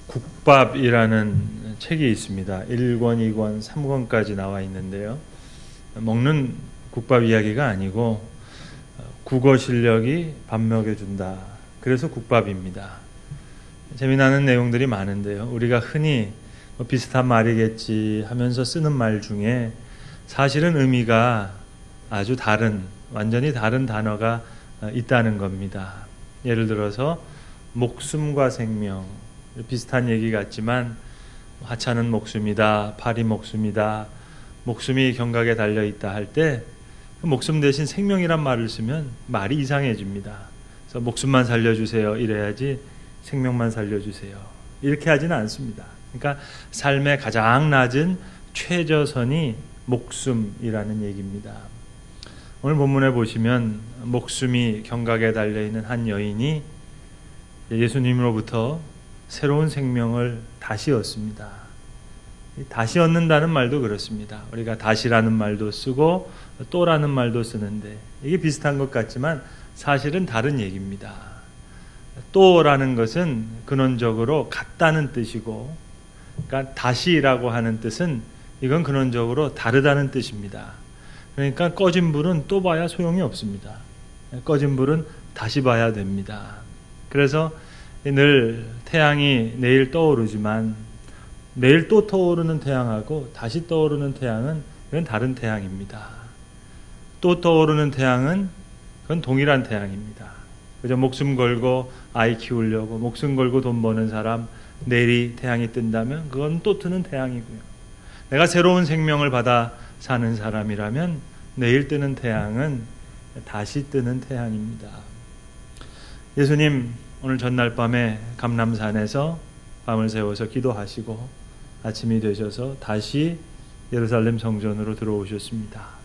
국밥이라는 책이 있습니다. 1권, 2권, 3권까지 나와 있는데요. 먹는 국밥 이야기가 아니고 국어 실력이 밥 먹여준다. 그래서 국밥입니다. 재미나는 내용들이 많은데요. 우리가 흔히 비슷한 말이겠지 하면서 쓰는 말 중에 사실은 의미가 아주 다른, 완전히 다른 단어가 있다는 겁니다. 예를 들어서 목숨과 생명, 비슷한 얘기 같지만 하찮은 목숨이다, 파리 목숨이다, 목숨이 경각에 달려있다 할 때 목숨 대신 생명이란 말을 쓰면 말이 이상해집니다. 그래서 목숨만 살려주세요 이래야지 생명만 살려주세요 이렇게 하지는 않습니다. 그러니까 삶의 가장 낮은 최저선이 목숨이라는 얘기입니다. 오늘 본문에 보시면 목숨이 경각에 달려있는 한 여인이 예수님으로부터 새로운 생명을 다시 얻습니다. 다시 얻는다는 말도 그렇습니다. 우리가 다시라는 말도 쓰고 또라는 말도 쓰는데 이게 비슷한 것 같지만 사실은 다른 얘기입니다. 또라는 것은 근원적으로 같다는 뜻이고, 그러니까 다시라고 하는 뜻은 이건 근원적으로 다르다는 뜻입니다. 그러니까 꺼진 불은 또 봐야 소용이 없습니다. 꺼진 불은 다시 봐야 됩니다. 그래서 늘 태양이 내일 떠오르지만 내일 또 떠오르는 태양하고 다시 떠오르는 태양은 이건 다른 태양입니다. 또 떠오르는 태양은 그건 동일한 태양입니다. 그저 목숨 걸고 아이 키우려고 목숨 걸고 돈 버는 사람 내일이 태양이 뜬다면 그건 또 뜨는 태양이고요. 내가 새로운 생명을 받아 사는 사람이라면 내일 뜨는 태양은 다시 뜨는 태양입니다. 예수님 오늘 전날 밤에 감람산에서 밤을 새워서 기도하시고 아침이 되셔서 다시 예루살렘 성전으로 들어오셨습니다.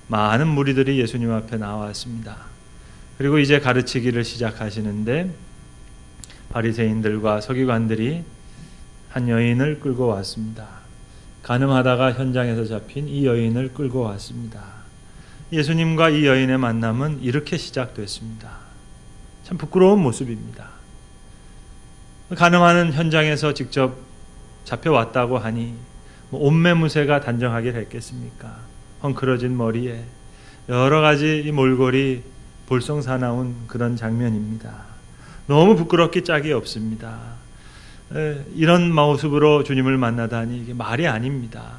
많은 무리들이 예수님 앞에 나왔습니다. 그리고 이제 가르치기를 시작하시는데 바리새인들과 서기관들이 한 여인을 끌고 왔습니다. 간음하다가 현장에서 잡힌 이 여인을 끌고 왔습니다. 예수님과 이 여인의 만남은 이렇게 시작됐습니다. 참 부끄러운 모습입니다. 간음하는 현장에서 직접 잡혀왔다고 하니 옷매무새가 단정하게 했겠습니까? 헝클어진 머리에 여러 가지 이 몰골이 볼썽사나운 그런 장면입니다. 너무 부끄럽기 짝이 없습니다. 이런 모습으로 주님을 만나다니 이게 말이 아닙니다.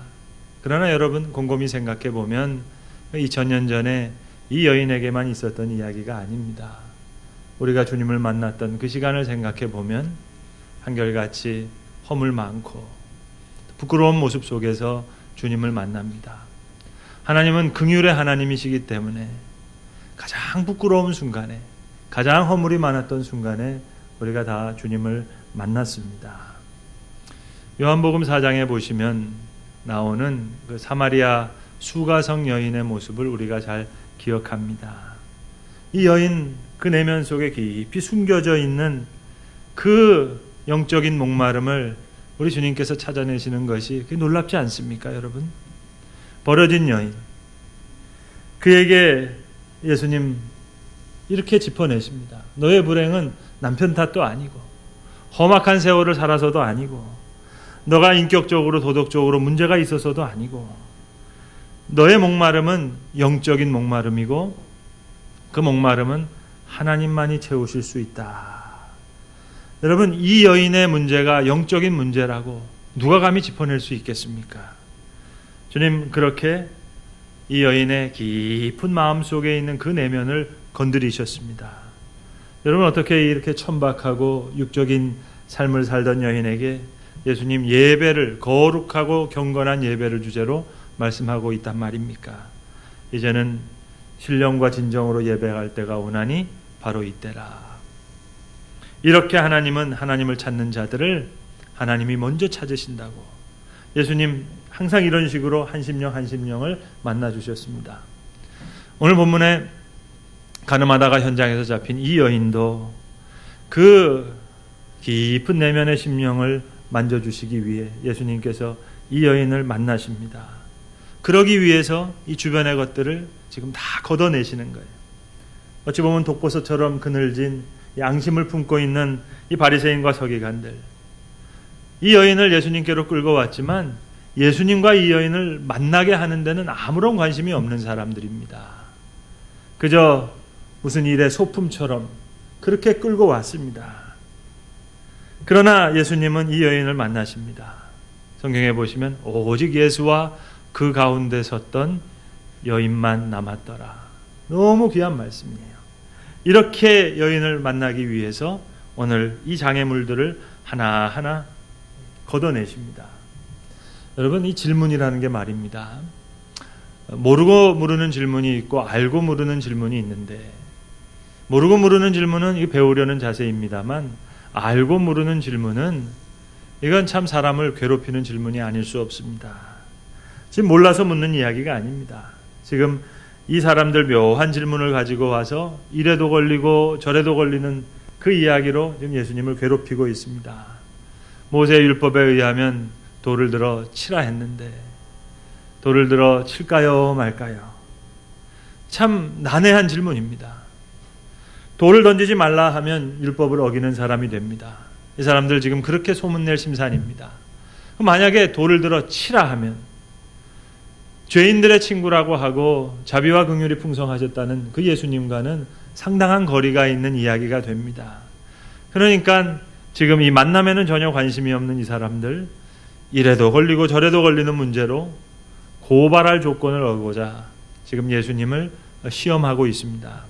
그러나 여러분 곰곰이 생각해 보면 2000년 전에 이 여인에게만 있었던 이야기가 아닙니다. 우리가 주님을 만났던 그 시간을 생각해 보면 한결같이 허물 많고 부끄러운 모습 속에서 주님을 만납니다. 하나님은 긍휼의 하나님이시기 때문에 가장 부끄러운 순간에, 가장 허물이 많았던 순간에 우리가 다 주님을 만났습니다. 요한복음 4장에 보시면 나오는 그 사마리아 수가성 여인의 모습을 우리가 잘 기억합니다. 이 여인 그 내면 속에 깊이 숨겨져 있는 그 영적인 목마름을 우리 주님께서 찾아내시는 것이 놀랍지 않습니까, 여러분? 버려진 여인. 그에게 예수님 이렇게 짚어내십니다. 너의 불행은 남편 탓도 아니고 험악한 세월을 살아서도 아니고 너가 인격적으로 도덕적으로 문제가 있어서도 아니고 너의 목마름은 영적인 목마름이고 그 목마름은 하나님만이 채우실 수 있다. 여러분 이 여인의 문제가 영적인 문제라고 누가 감히 짚어낼 수 있겠습니까? 주님 그렇게 이 여인의 깊은 마음속에 있는 그 내면을 건드리셨습니다. 여러분 어떻게 이렇게 천박하고 육적인 삶을 살던 여인에게 예수님 예배를 거룩하고 경건한 예배를 주제로 말씀하고 있단 말입니까? 이제는 신령과 진정으로 예배할 때가 오나니 바로 이때라. 이렇게 하나님은 하나님을 찾는 자들을 하나님이 먼저 찾으신다고 예수님 항상 이런 식으로 한 심령을 만나주셨습니다. 오늘 본문에 간음하다가 현장에서 잡힌 이 여인도 그 깊은 내면의 심령을 만져주시기 위해 예수님께서 이 여인을 만나십니다. 그러기 위해서 이 주변의 것들을 지금 다 걷어내시는 거예요. 어찌 보면 독버섯처럼 그늘진 양심을 품고 있는 이 바리새인과 서기관들, 이 여인을 예수님께로 끌고 왔지만 예수님과 이 여인을 만나게 하는 데는 아무런 관심이 없는 사람들입니다. 그저 무슨 일의 소품처럼 그렇게 끌고 왔습니다. 그러나 예수님은 이 여인을 만나십니다. 성경에 보시면 오직 예수와 그 가운데 섰던 여인만 남았더라. 너무 귀한 말씀이에요. 이렇게 여인을 만나기 위해서 오늘 이 장애물들을 하나하나 걷어내십니다. 여러분, 이 질문이라는 게 말입니다. 모르고 물으는 질문이 있고 알고 물으는 질문이 있는데, 모르고 물으는 질문은 배우려는 자세입니다만, 알고 물으는 질문은 이건 참 사람을 괴롭히는 질문이 아닐 수 없습니다. 지금 몰라서 묻는 이야기가 아닙니다. 지금 이 사람들 묘한 질문을 가지고 와서 이래도 걸리고 저래도 걸리는 그 이야기로 지금 예수님을 괴롭히고 있습니다. 모세 율법에 의하면 돌을 들어 치라 했는데 돌을 들어 칠까요 말까요? 참 난해한 질문입니다. 돌을 던지지 말라 하면 율법을 어기는 사람이 됩니다. 이 사람들 지금 그렇게 소문낼 심산입니다. 만약에 돌을 들어 치라 하면 죄인들의 친구라고 하고 자비와 긍휼이 풍성하셨다는 그 예수님과는 상당한 거리가 있는 이야기가 됩니다. 그러니까 지금 이 만남에는 전혀 관심이 없는 이 사람들, 이래도 걸리고 저래도 걸리는 문제로 고발할 조건을 얻고자 지금 예수님을 시험하고 있습니다.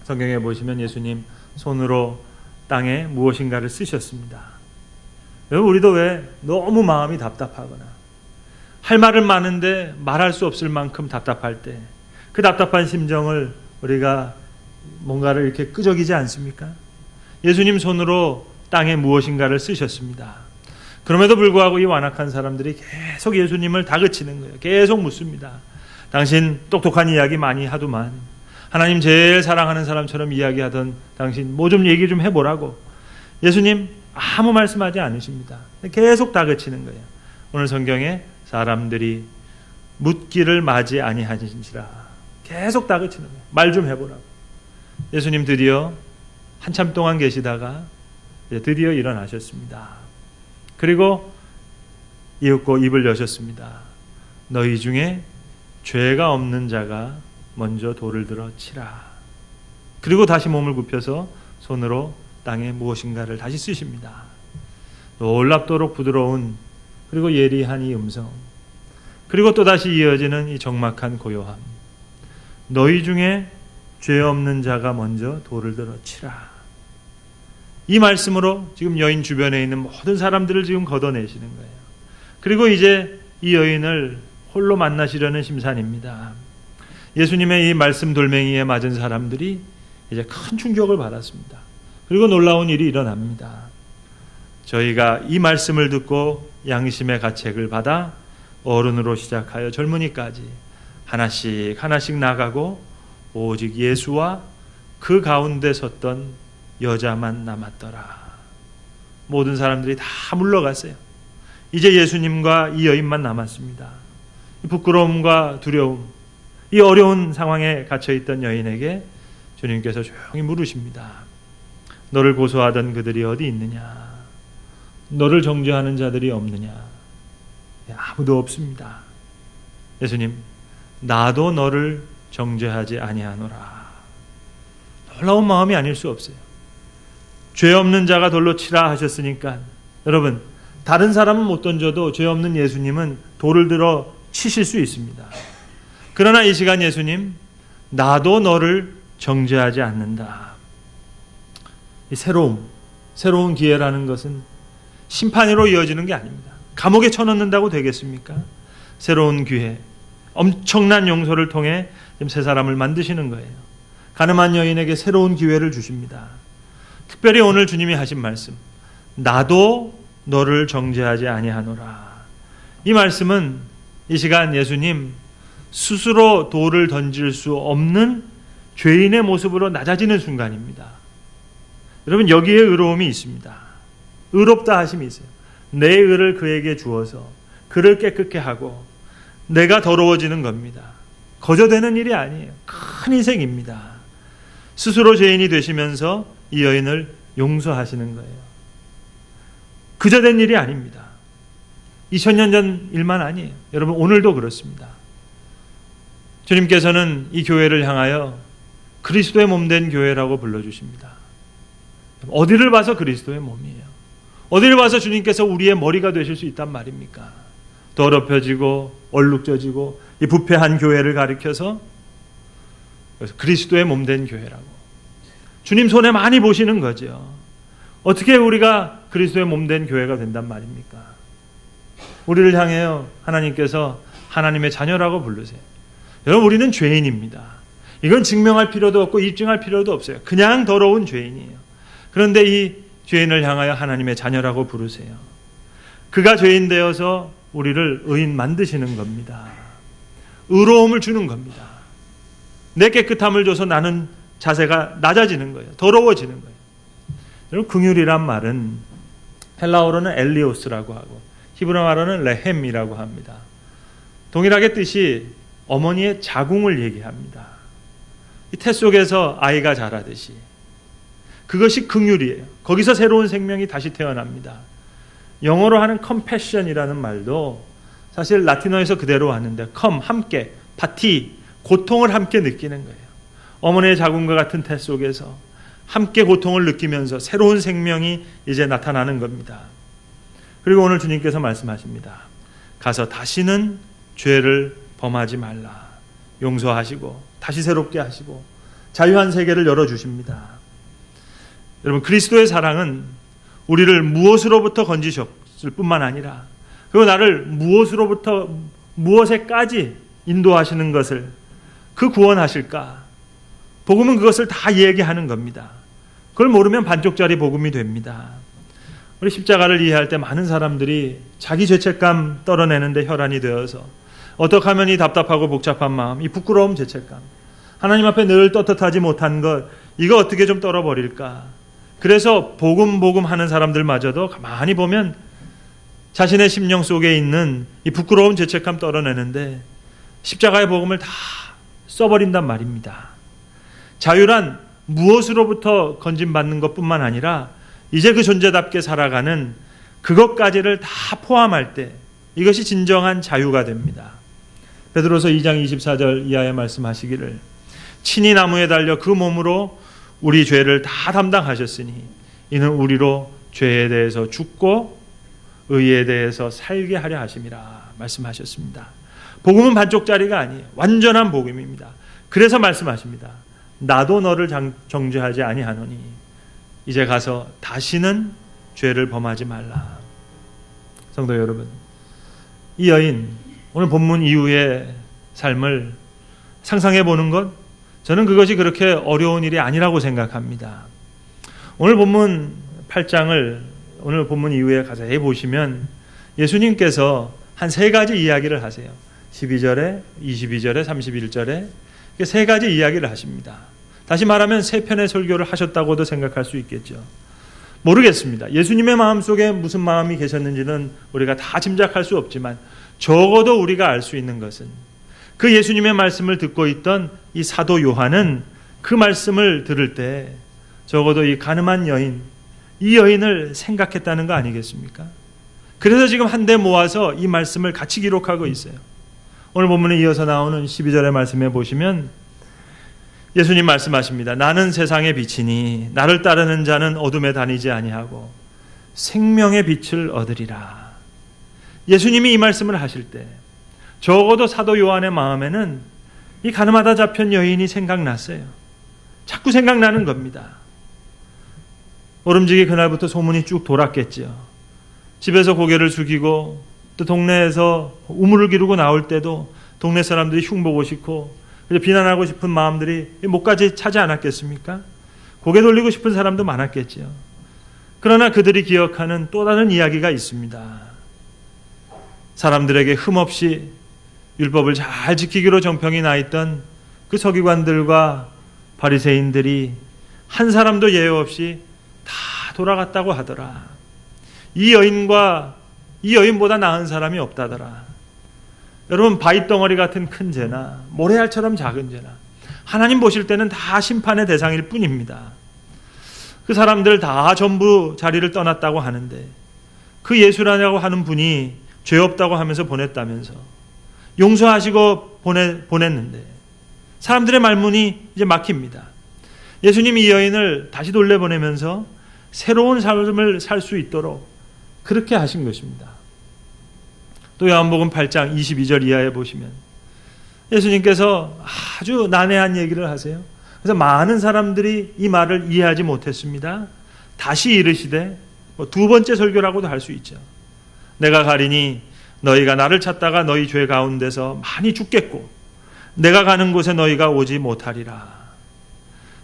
성경에 보시면 예수님 손으로 땅에 무엇인가를 쓰셨습니다. 여러분, 우리도 왜 너무 마음이 답답하거나 할 말은 많은데 말할 수 없을 만큼 답답할 때 그 답답한 심정을 우리가 뭔가를 이렇게 끄적이지 않습니까? 예수님 손으로 땅에 무엇인가를 쓰셨습니다. 그럼에도 불구하고 이 완악한 사람들이 계속 예수님을 다그치는 거예요. 계속 묻습니다. 당신 똑똑한 이야기 많이 하더만, 하나님 제일 사랑하는 사람처럼 이야기하던 당신 뭐 좀 얘기 좀 해보라고. 예수님 아무 말씀하지 않으십니다. 계속 다그치는 거예요. 오늘 성경에 사람들이 묻기를 맞이 아니하신지라 계속 다그치는 거예요. 말 좀 해보라고. 예수님 드디어 한참 동안 계시다가 드디어 일어나셨습니다. 그리고 이윽고 입을 여셨습니다. 너희 중에 죄가 없는 자가 먼저 돌을 들어 치라. 그리고 다시 몸을 굽혀서 손으로 땅에 무엇인가를 다시 쓰십니다. 놀랍도록 부드러운 그리고 예리한 이 음성, 그리고 또다시 이어지는 이 적막한 고요함. 너희 중에 죄 없는 자가 먼저 돌을 들어 치라. 이 말씀으로 지금 여인 주변에 있는 모든 사람들을 지금 걷어내시는 거예요. 그리고 이제 이 여인을 홀로 만나시려는 심산입니다. 예수님의 이 말씀 돌멩이에 맞은 사람들이 이제 큰 충격을 받았습니다. 그리고 놀라운 일이 일어납니다. 저희가 이 말씀을 듣고 양심의 가책을 받아 어른으로 시작하여 젊은이까지 하나씩 하나씩 나가고 오직 예수와 그 가운데 섰던 여자만 남았더라. 모든 사람들이 다 물러갔어요. 이제 예수님과 이 여인만 남았습니다. 부끄러움과 두려움, 이 어려운 상황에 갇혀있던 여인에게 주님께서 조용히 물으십니다. 너를 고소하던 그들이 어디 있느냐? 너를 정죄하는 자들이 없느냐? 아무도 없습니다. 예수님, 나도 너를 정죄하지 아니하노라. 놀라운 마음이 아닐 수 없어요. 죄 없는 자가 돌로 치라 하셨으니까 여러분, 다른 사람은 못 던져도 죄 없는 예수님은 돌을 들어 치실 수 있습니다. 그러나 이 시간 예수님, 나도 너를 정죄하지 않는다. 이 새로운 기회라는 것은 심판으로 이어지는 게 아닙니다. 감옥에 쳐넣는다고 되겠습니까? 새로운 기회, 엄청난 용서를 통해 새 사람을 만드시는 거예요. 가늠한 여인에게 새로운 기회를 주십니다. 특별히 오늘 주님이 하신 말씀, 나도 너를 정죄하지 아니하노라. 이 말씀은 이 시간 예수님 스스로 돌을 던질 수 없는 죄인의 모습으로 낮아지는 순간입니다. 여러분, 여기에 의로움이 있습니다. 의롭다 하심이 있어요. 내 의를 그에게 주어서 그를 깨끗게 하고 내가 더러워지는 겁니다. 거저 되는 일이 아니에요. 큰 희생입니다. 스스로 죄인이 되시면서 이 여인을 용서하시는 거예요. 그저 된 일이 아닙니다. 2000년 전 일만 아니에요. 여러분, 오늘도 그렇습니다. 주님께서는 이 교회를 향하여 그리스도의 몸된 교회라고 불러주십니다. 어디를 봐서 그리스도의 몸이에요? 어디를 봐서 주님께서 우리의 머리가 되실 수 있단 말입니까? 더럽혀지고 얼룩져지고 이 부패한 교회를 가리켜서 그래서 그리스도의 몸된 교회라고. 주님 손에 많이 보시는 거죠. 어떻게 우리가 그리스도의 몸된 교회가 된단 말입니까? 우리를 향해요 하나님께서 하나님의 자녀라고 부르세요. 여러분, 우리는 죄인입니다. 이건 증명할 필요도 없고 입증할 필요도 없어요. 그냥 더러운 죄인이에요. 그런데 이 죄인을 향하여 하나님의 자녀라고 부르세요. 그가 죄인 되어서 우리를 의인 만드시는 겁니다. 의로움을 주는 겁니다. 내 깨끗함을 줘서 나는 자세가 낮아지는 거예요. 더러워지는 거예요. 여러분, 긍휼이란 말은 헬라어로는 엘리오스라고 하고 히브리 말로는 레헴이라고 합니다. 동일하게 뜻이 어머니의 자궁을 얘기합니다. 이 태 속에서 아이가 자라듯이 그것이 긍휼이에요. 거기서 새로운 생명이 다시 태어납니다. 영어로 하는 compassion이라는 말도 사실 라틴어에서 그대로 왔는데 come, 함께, 파티, 고통을 함께 느끼는 거예요. 어머니의 자궁과 같은 태 속에서 함께 고통을 느끼면서 새로운 생명이 이제 나타나는 겁니다. 그리고 오늘 주님께서 말씀하십니다. 가서 다시는 죄를 범하지 말라. 용서하시고 다시 새롭게 하시고 자유한 세계를 열어주십니다. 여러분, 그리스도의 사랑은 우리를 무엇으로부터 건지셨을 뿐만 아니라 그리고 나를 무엇으로부터 무엇에까지 인도하시는 것을 그 구원하실까? 복음은 그것을 다 얘기하는 겁니다. 그걸 모르면 반쪽짜리 복음이 됩니다. 우리 십자가를 이해할 때 많은 사람들이 자기 죄책감 떨어내는데 혈안이 되어서 어떻게 하면 이 답답하고 복잡한 마음, 이 부끄러움, 죄책감, 하나님 앞에 늘 떳떳하지 못한 것, 이거 어떻게 좀 떨어버릴까? 그래서 복음 하는 사람들마저도 가만히 보면 자신의 심령 속에 있는 이 부끄러운 죄책감 떨어내는데 십자가의 복음을 다 써버린단 말입니다. 자유란 무엇으로부터 건진받는 것뿐만 아니라 이제 그 존재답게 살아가는 그것까지를 다 포함할 때 이것이 진정한 자유가 됩니다. 베드로서 2장 24절 이하에 말씀하시기를 친히 나무에 달려 그 몸으로 우리 죄를 다 담당하셨으니 이는 우리로 죄에 대해서 죽고 의에 대해서 살게 하려 하심이라 말씀하셨습니다. 복음은 반쪽짜리가 아니에요. 완전한 복음입니다. 그래서 말씀하십니다. 나도 너를 정죄하지 아니하노니 이제 가서 다시는 죄를 범하지 말라. 성도 여러분, 이 여인 오늘 본문 이후의 삶을 상상해 보는 것, 저는 그것이 그렇게 어려운 일이 아니라고 생각합니다. 오늘 본문 8장을 오늘 본문 이후에 가자해 보시면 예수님께서 한 세 가지 이야기를 하세요. 12절에, 22절에, 31절에 세 가지 이야기를 하십니다. 다시 말하면 세 편의 설교를 하셨다고도 생각할 수 있겠죠. 모르겠습니다. 예수님의 마음속에 무슨 마음이 계셨는지는 우리가 다 짐작할 수 없지만 적어도 우리가 알 수 있는 것은 그 예수님의 말씀을 듣고 있던 이 사도 요한은 그 말씀을 들을 때 적어도 이 가늠한 여인, 이 여인을 생각했다는 거 아니겠습니까? 그래서 지금 한데 모아서 이 말씀을 같이 기록하고 있어요. 오늘 본문에 이어서 나오는 12절의 말씀에 보시면 예수님 말씀하십니다. 나는 세상의 빛이니 나를 따르는 자는 어둠에 다니지 아니하고 생명의 빛을 얻으리라. 예수님이 이 말씀을 하실 때 적어도 사도 요한의 마음에는 이 가늠하다 잡힌 여인이 생각났어요. 자꾸 생각나는 겁니다. 모름지기 그날부터 소문이 쭉 돌았겠죠. 집에서 고개를 숙이고 또 동네에서 우물을 기르고 나올 때도 동네 사람들이 흉보고 싶고 비난하고 싶은 마음들이 목까지 차지 않았겠습니까? 고개 돌리고 싶은 사람도 많았겠죠. 그러나 그들이 기억하는 또 다른 이야기가 있습니다. 사람들에게 흠없이 율법을 잘 지키기로 정평이 나 있던 그 서기관들과 바리새인들이 한 사람도 예외 없이 다 돌아갔다고 하더라. 이 여인보다 나은 사람이 없다더라. 여러분, 바위덩어리 같은 큰 죄나 모래알처럼 작은 죄나 하나님 보실 때는 다 심판의 대상일 뿐입니다. 그 사람들 다 전부 자리를 떠났다고 하는데 그 예수라고 하는 분이 죄 없다고 하면서 보냈다면서 용서하시고 보냈는데 사람들의 말문이 이제 막힙니다. 예수님이 이 여인을 다시 돌려보내면서 새로운 삶을 살 수 있도록 그렇게 하신 것입니다. 또 요한복음 8장 22절 이하에 보시면 예수님께서 아주 난해한 얘기를 하세요. 그래서 많은 사람들이 이 말을 이해하지 못했습니다. 다시 이르시되, 두 번째 설교라고도 할 수 있죠. 내가 가리니 너희가 나를 찾다가 너희 죄 가운데서 많이 죽겠고 내가 가는 곳에 너희가 오지 못하리라.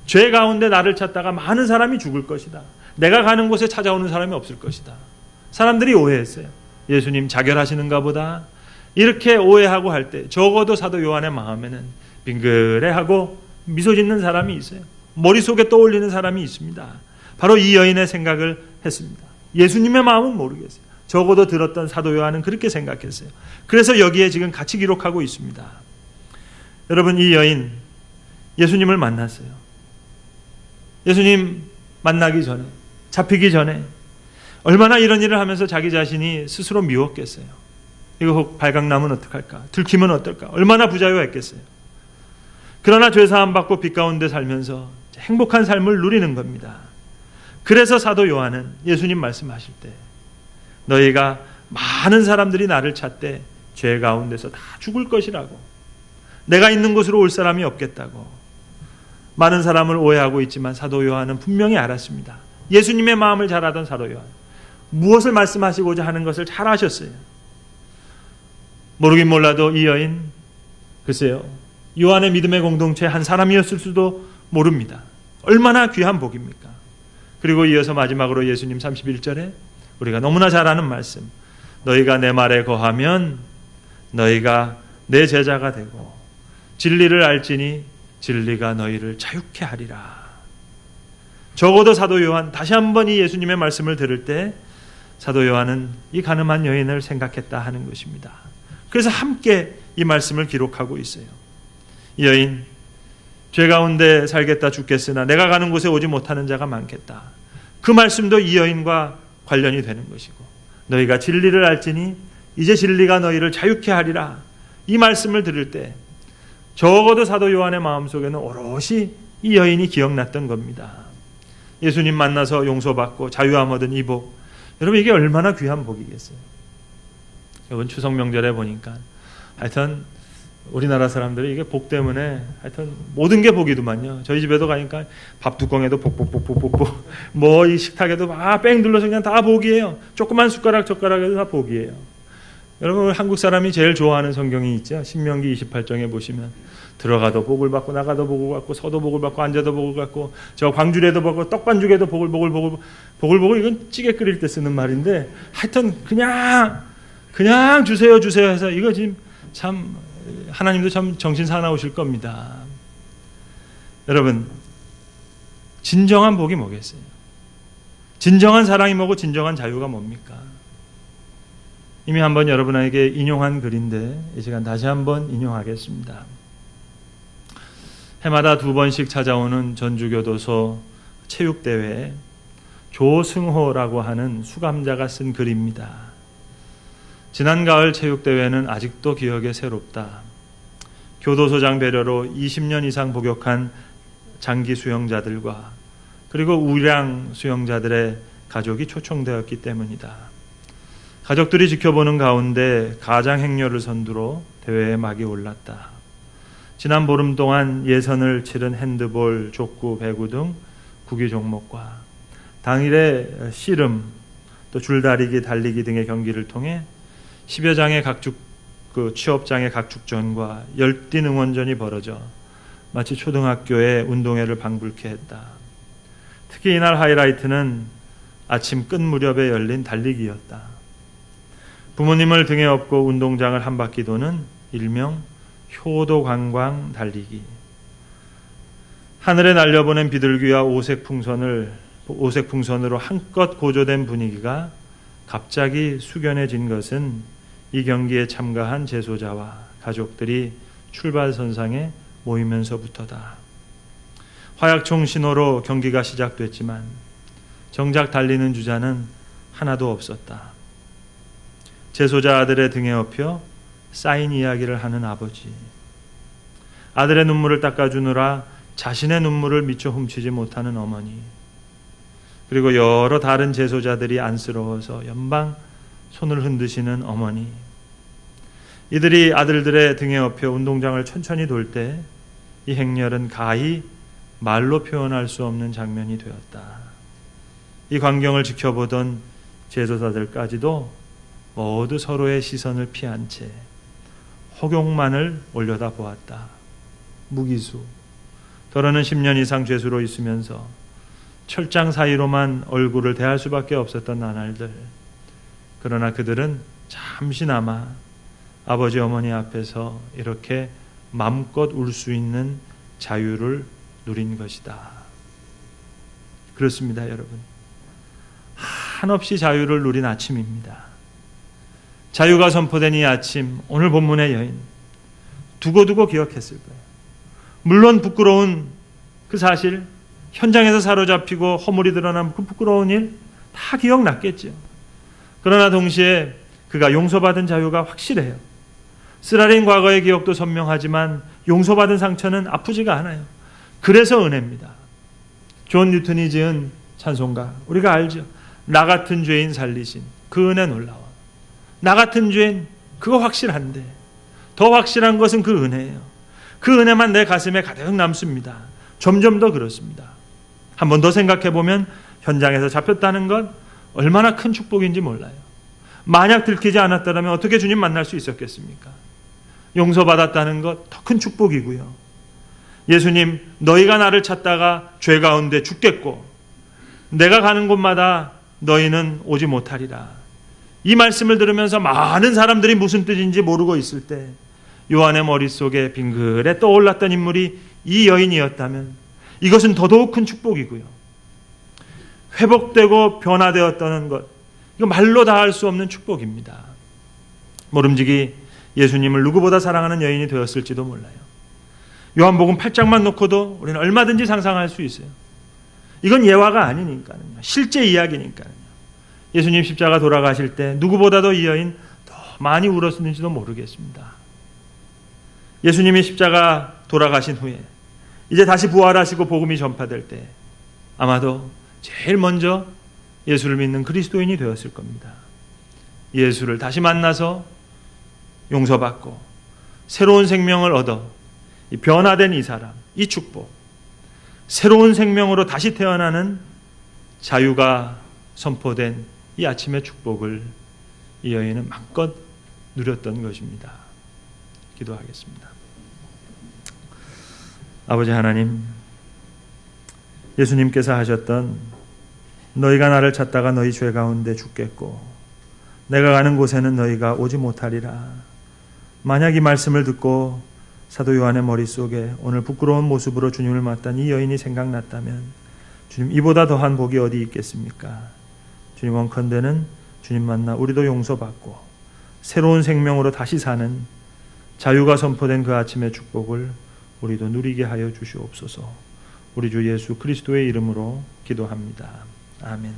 죄 가운데 나를 찾다가 많은 사람이 죽을 것이다. 내가 가는 곳에 찾아오는 사람이 없을 것이다. 사람들이 오해했어요. 예수님 자결하시는가 보다. 이렇게 오해하고 할 때 적어도 사도 요한의 마음에는 빙그레하고 미소 짓는 사람이 있어요. 머릿속에 떠올리는 사람이 있습니다. 바로 이 여인의 생각을 했습니다. 예수님의 마음은 모르겠어요. 적어도 들었던 사도 요한은 그렇게 생각했어요. 그래서 여기에 지금 같이 기록하고 있습니다. 여러분, 이 여인 예수님을 만났어요. 예수님 만나기 전에, 잡히기 전에 얼마나 이런 일을 하면서 자기 자신이 스스로 미웠겠어요. 이거 혹 발각나면 어떡할까? 들키면 어떨까? 얼마나 부자유했겠어요. 그러나 죄사함 받고 빛 가운데 살면서 행복한 삶을 누리는 겁니다. 그래서 사도 요한은 예수님 말씀하실 때 너희가 많은 사람들이 나를 찾되 죄 가운데서 다 죽을 것이라고, 내가 있는 곳으로 올 사람이 없겠다고 많은 사람을 오해하고 있지만 사도 요한은 분명히 알았습니다. 예수님의 마음을 잘 알던 사도 요한, 무엇을 말씀하시고자 하는 것을 잘 아셨어요. 모르긴 몰라도 이 여인, 글쎄요, 요한의 믿음의 공동체 한 사람이었을 수도 모릅니다. 얼마나 귀한 복입니까? 그리고 이어서 마지막으로 예수님 31절에 우리가 너무나 잘 아는 말씀, 너희가 내 말에 거하면 너희가 내 제자가 되고 진리를 알지니 진리가 너희를 자유케 하리라. 적어도 사도 요한, 다시 한번 이 예수님의 말씀을 들을 때 사도 요한은 이 가늠한 여인을 생각했다 하는 것입니다. 그래서 함께 이 말씀을 기록하고 있어요. 이 여인, 죄 가운데 살겠다 죽겠으나 내가 가는 곳에 오지 못하는 자가 많겠다. 그 말씀도 이 여인과 관련이 되는 것이고, 너희가 진리를 알지니 이제 진리가 너희를 자유케 하리라. 이 말씀을 들을 때 적어도 사도 요한의 마음속에는 오롯이 이 여인이 기억났던 겁니다. 예수님 만나서 용서받고 자유함 얻은 이 복, 여러분 이게 얼마나 귀한 복이겠어요. 이번 추석 명절에 보니까 하여튼 우리나라 사람들이 이게 복 때문에 하여튼 모든 게 복이더만요. 저희 집에도 가니까 밥 뚜껑에도 복복복복복복, 뭐 이 식탁에도 막 뺑 둘러서 그냥 다 복이에요. 조그만 젓가락에도 다 복이에요. 여러분, 한국 사람이 제일 좋아하는 성경이 있죠. 신명기 28장에 보시면 들어가도 복을 받고 나가도 복을 받고 서도 복을 받고 앉아도 복을 받고 저 광주에도 복을, 떡반죽에도 복을, 이건 찌개 끓일 때 쓰는 말인데 하여튼 그냥 주세요 해서 이거 지금 참 하나님도 참 정신 사나우실 겁니다. 여러분, 진정한 복이 뭐겠어요? 진정한 사랑이 뭐고 진정한 자유가 뭡니까? 이미 한번 여러분에게 인용한 글인데 이 시간 다시 한번 인용하겠습니다. 해마다 2번씩 찾아오는 전주교도소 체육대회에 조승호라고 하는 수감자가 쓴 글입니다. 지난 가을 체육대회는 아직도 기억에 새롭다. 교도소장 배려로 20년 이상 복역한 장기 수용자들과 그리고 우량 수용자들의 가족이 초청되었기 때문이다. 가족들이 지켜보는 가운데 가장 행렬을 선두로 대회에 막이 올랐다. 지난 보름 동안 예선을 치른 핸드볼, 족구, 배구 등 구기 종목과 당일에 씨름, 또 줄다리기, 달리기 등의 경기를 통해 10여 장의 취업장의 각축전과 열띤 응원전이 벌어져 마치 초등학교의 운동회를 방불케 했다. 특히 이날 하이라이트는 아침 끝 무렵에 열린 달리기였다. 부모님을 등에 업고 운동장을 한 바퀴 도는 일명 효도관광 달리기. 하늘에 날려보낸 비둘기와 오색 풍선으로 한껏 고조된 분위기가 갑자기 숙연해진 것은 이 경기에 참가한 재소자와 가족들이 출발선상에 모이면서부터다. 화약총 신호로 경기가 시작됐지만 정작 달리는 주자는 하나도 없었다. 재소자 아들의 등에 업혀 쌓인 이야기를 하는 아버지, 아들의 눈물을 닦아주느라 자신의 눈물을 미처 훔치지 못하는 어머니, 그리고 여러 다른 재소자들이 안쓰러워서 연방 손을 흔드시는 어머니, 이들이 아들들의 등에 업혀 운동장을 천천히 돌 때 이 행렬은 가히 말로 표현할 수 없는 장면이 되었다. 이 광경을 지켜보던 재소자들까지도 모두 서로의 시선을 피한 채 혹용만을 올려다 보았다. 무기수, 더러는 10년 이상 죄수로 있으면서 철장 사이로만 얼굴을 대할 수밖에 없었던 나날들. 그러나 그들은 잠시나마 아버지 어머니 앞에서 이렇게 마음껏 울 수 있는 자유를 누린 것이다. 그렇습니다, 여러분. 한없이 자유를 누린 아침입니다. 자유가 선포된 이 아침, 오늘 본문의 여인 두고두고 기억했을 거예요. 물론 부끄러운 그 사실, 현장에서 사로잡히고 허물이 드러난 그 부끄러운 일 다 기억났겠죠. 그러나 동시에 그가 용서받은 자유가 확실해요. 쓰라린 과거의 기억도 선명하지만 용서받은 상처는 아프지가 않아요. 그래서 은혜입니다. 존 뉴턴이 지은 찬송가 우리가 알죠. 나 같은 죄인 살리신 그 은혜 놀라워. 나 같은 죄인 그거 확실한데 더 확실한 것은 그 은혜예요. 그 은혜만 내 가슴에 가득 남습니다. 점점 더 그렇습니다. 한 번 더 생각해 보면 현장에서 잡혔다는 것 얼마나 큰 축복인지 몰라요. 만약 들키지 않았다면 어떻게 주님 만날 수 있었겠습니까? 용서받았다는 것 더 큰 축복이고요. 예수님, 너희가 나를 찾다가 죄 가운데 죽겠고 내가 가는 곳마다 너희는 오지 못하리라. 이 말씀을 들으면서 많은 사람들이 무슨 뜻인지 모르고 있을 때 요한의 머릿속에 빙글에 떠올랐던 인물이 이 여인이었다면 이것은 더더욱 큰 축복이고요. 회복되고 변화되었다는 것, 이거 말로 다 할 수 없는 축복입니다. 모름지기 예수님을 누구보다 사랑하는 여인이 되었을지도 몰라요. 요한복음 8장만 놓고도 우리는 얼마든지 상상할 수 있어요. 이건 예화가 아니니까요. 실제 이야기니까요. 예수님 십자가 돌아가실 때 누구보다도 이 여인 더 많이 울었는지도 모르겠습니다. 예수님이 십자가 돌아가신 후에 이제 다시 부활하시고 복음이 전파될 때 아마도 제일 먼저 예수를 믿는 그리스도인이 되었을 겁니다. 예수를 다시 만나서 용서받고 새로운 생명을 얻어 이 변화된 이 사람, 이 축복, 새로운 생명으로 다시 태어나는 자유가 선포된 이 아침의 축복을 이 여인은 마음껏 누렸던 것입니다. 기도하겠습니다. 아버지 하나님, 예수님께서 하셨던 너희가 나를 찾다가 너희 죄 가운데 죽겠고 내가 가는 곳에는 너희가 오지 못하리라. 만약 이 말씀을 듣고 사도 요한의 머릿속에 오늘 부끄러운 모습으로 주님을 맞던 이 여인이 생각났다면 주님, 이보다 더한 복이 어디 있겠습니까? 주님, 원컨대는 주님 만나 우리도 용서받고 새로운 생명으로 다시 사는 자유가 선포된 그 아침의 축복을 우리도 누리게 하여 주시옵소서. 우리 주 예수 그리스도의 이름으로 기도합니다. 아멘.